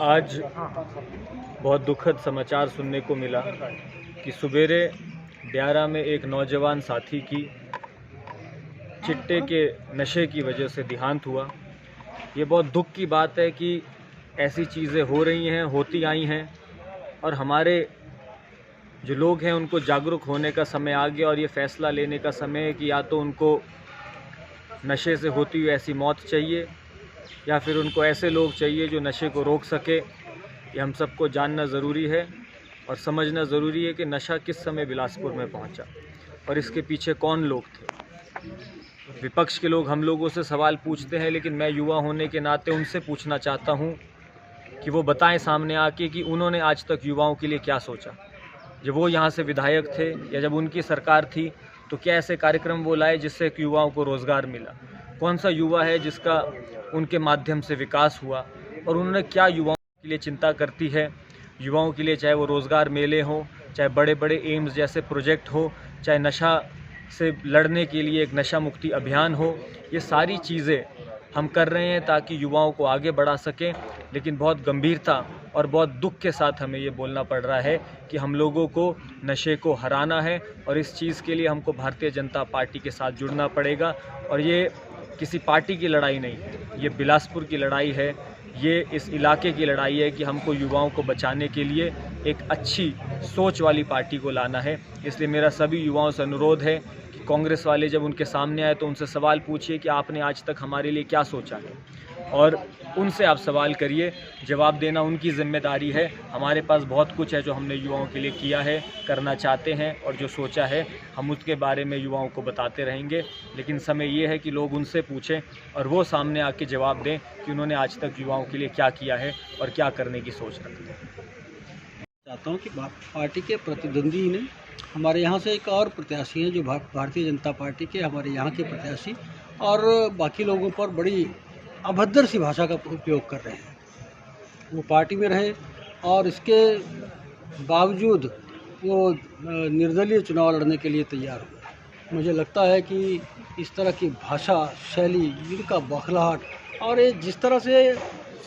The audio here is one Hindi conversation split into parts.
आज बहुत दुखद समाचार सुनने को मिला कि सुबेरे ब्यारा में एक नौजवान साथी की चिट्टे के नशे की वजह से देहांत हुआ। ये बहुत दुख की बात है कि ऐसी चीज़ें हो रही हैं, होती आई हैं, और हमारे जो लोग हैं उनको जागरूक होने का समय आ गया और ये फ़ैसला लेने का समय है कि या तो उनको नशे से होती हुई ऐसी मौत चाहिए या फिर उनको ऐसे लोग चाहिए जो नशे को रोक सके। ये हम सबको जानना ज़रूरी है और समझना ज़रूरी है कि नशा किस समय बिलासपुर में पहुंचा और इसके पीछे कौन लोग थे। विपक्ष के लोग हम लोगों से सवाल पूछते हैं, लेकिन मैं युवा होने के नाते उनसे पूछना चाहता हूं कि वो बताएं सामने आके कि उन्होंने आज तक युवाओं के लिए क्या सोचा। जब वो यहाँ से विधायक थे या जब उनकी सरकार थी तो क्या ऐसे कार्यक्रम वो लाए जिससे युवाओं को रोज़गार मिला? कौन सा युवा है जिसका उनके माध्यम से विकास हुआ? और उन्होंने क्या युवाओं के लिए चिंता करती है? युवाओं के लिए चाहे वो रोज़गार मेले हों, चाहे बड़े बड़े एम्स जैसे प्रोजेक्ट हो, चाहे नशा से लड़ने के लिए एक नशा मुक्ति अभियान हो, ये सारी चीज़ें हम कर रहे हैं ताकि युवाओं को आगे बढ़ा सकें। लेकिन बहुत गंभीरता और बहुत दुख के साथ हमें ये बोलना पड़ रहा है कि हम लोगों को नशे को हराना है और इस चीज़ के लिए हमको भारतीय जनता पार्टी के साथ जुड़ना पड़ेगा। और ये किसी पार्टी की लड़ाई नहीं है, ये बिलासपुर की लड़ाई है, ये इस इलाके की लड़ाई है कि हमको युवाओं को बचाने के लिए एक अच्छी सोच वाली पार्टी को लाना है। इसलिए मेरा सभी युवाओं से अनुरोध है कि कांग्रेस वाले जब उनके सामने आए तो उनसे सवाल पूछिए कि आपने आज तक हमारे लिए क्या सोचा है, और उनसे आप सवाल करिए। जवाब देना उनकी जिम्मेदारी है। हमारे पास बहुत कुछ है जो हमने युवाओं के लिए किया है, करना चाहते हैं, और जो सोचा है हम उसके बारे में युवाओं को बताते रहेंगे। लेकिन समय ये है कि लोग उनसे पूछें और वो सामने आके जवाब दें कि उन्होंने आज तक युवाओं के लिए क्या किया है और क्या करने की सोच रखते हैं। चाहता हूँ कि पार्टी के प्रतिद्वंदी ने हमारे यहाँ से एक और प्रत्याशी हैं जो भारतीय जनता पार्टी के हमारे यहाँ के प्रत्याशी और बाकी लोगों पर बड़ी अभद्र सी भाषा का उपयोग कर रहे हैं। वो पार्टी में रहे और इसके बावजूद वो निर्दलीय चुनाव लड़ने के लिए तैयार हुए। मुझे लगता है कि इस तरह की भाषा शैली, इनका बौखलाहट और ये जिस तरह से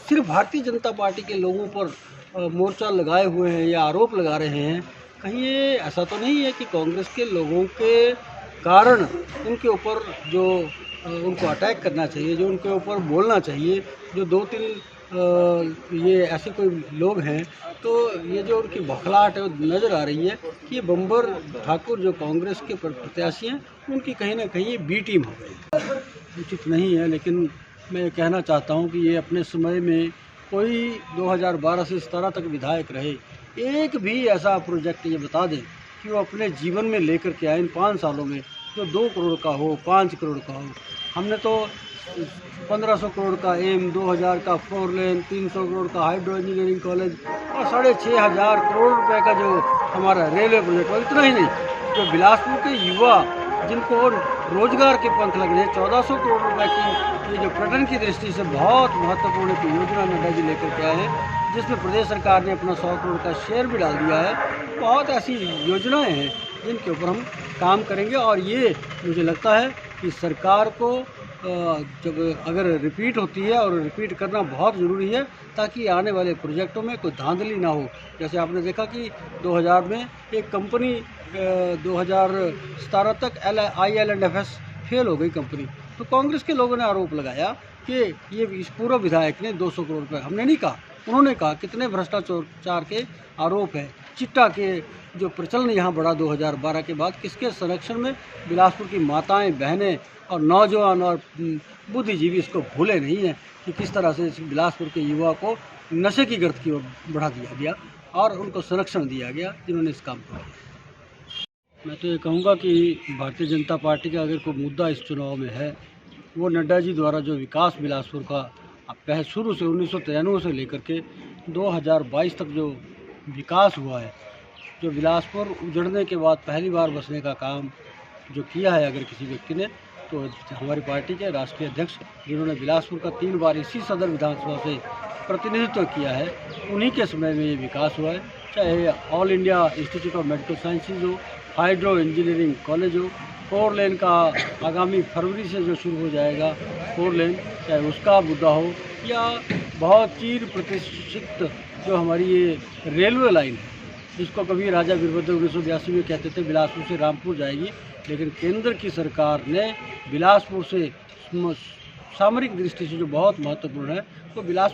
सिर्फ भारतीय जनता पार्टी के लोगों पर मोर्चा लगाए हुए हैं या आरोप लगा रहे हैं, कहीं ये ऐसा तो नहीं है कि कांग्रेस के लोगों के कारण उनके ऊपर जो उनको अटैक करना चाहिए, जो उनके ऊपर बोलना चाहिए, जो दो तीन ये ऐसे कोई लोग हैं, तो ये जो उनकी बौखलाहट है वो नज़र आ रही है कि ये बम्बर ठाकुर जो कांग्रेस के प्रत्याशी हैं उनकी कहीं ना कहीं ये बी टीम हो गई। उचित नहीं है, लेकिन मैं कहना चाहता हूँ कि ये अपने समय में कोई 2012 से 17 तक विधायक रहे, एक भी ऐसा प्रोजेक्ट ये बता दें कि वो अपने जीवन में लेकर के आए इन 5 सालों में, जो 2 करोड़ का हो, 5 करोड़ का हो। हमने तो 1500 करोड़ का एम, 2000 का 4 लेन, 300 करोड़ का हाइड्रो इंजीनियरिंग कॉलेज और 6500 करोड़ रुपए का जो हमारा रेलवे प्रोजेक्ट हो। इतना ही नहीं, जो बिलासपुर के युवा जिनको रोजगार के पंख लग रहे हैं, 1400 करोड़ रुपए की ये जो पर्यटन की दृष्टि से बहुत महत्वपूर्ण एक योजना नड्डा जी लेकर के आए हैं, जिसमें प्रदेश सरकार ने अपना 100 करोड़ का शेयर भी डाल दिया है। बहुत ऐसी योजनाएं हैं जिनके ऊपर हम काम करेंगे और ये मुझे लगता है कि सरकार को जब अगर रिपीट होती है, और रिपीट करना बहुत ज़रूरी है ताकि आने वाले प्रोजेक्टों में कोई धांधली ना हो। जैसे आपने देखा कि 2000 में एक कंपनी 2017 तक IL&FS फेल हो गई कंपनी, तो कांग्रेस के लोगों ने आरोप लगाया कि ये इस पूर्व विधायक ने 200 करोड़ रुपये, हमने नहीं कहा, उन्होंने कहा कितने भ्रष्टाचार के आरोप है। चिट्टा के जो प्रचलन यहाँ बढ़ा 2012 के बाद, किसके संरक्षण में? बिलासपुर की माताएं, बहनें और नौजवान और बुद्धिजीवी इसको भूले नहीं हैं कि किस तरह से बिलासपुर के युवा को नशे की गर्त की ओर बढ़ा दिया गया और उनको संरक्षण दिया गया जिन्होंने इस काम को किया। मैं तो ये कहूँगा कि भारतीय जनता पार्टी का अगर कोई मुद्दा इस चुनाव में है, वो नड्डा जी द्वारा जो विकास बिलासपुर का शुरू से 1993 से लेकर के 2022 तक जो विकास हुआ है, जो बिलासपुर उजड़ने के बाद पहली बार बसने का काम जो किया है अगर किसी व्यक्ति ने, तो हमारी पार्टी के राष्ट्रीय अध्यक्ष जिन्होंने बिलासपुर का 3 बार इसी सदर विधानसभा से प्रतिनिधित्व किया है, उन्हीं के समय में ये विकास हुआ है। चाहे all India institute of medical sciences हो, हाइड्रो इंजीनियरिंग कॉलेज हो, 4 लेन का आगामी फरवरी से जो शुरू हो जाएगा 4 लेन, चाहे उसका मुद्दा हो, या बहुत चीर प्रतिष्ठित जो हमारी ये रेलवे लाइन है, जिसको कभी राजा वीरभद्र 1982 में कहते थे बिलासपुर से रामपुर जाएगी, लेकिन केंद्र की सरकार ने बिलासपुर से सामरिक दृष्टि से जो बहुत महत्वपूर्ण है, तो बिलासपुर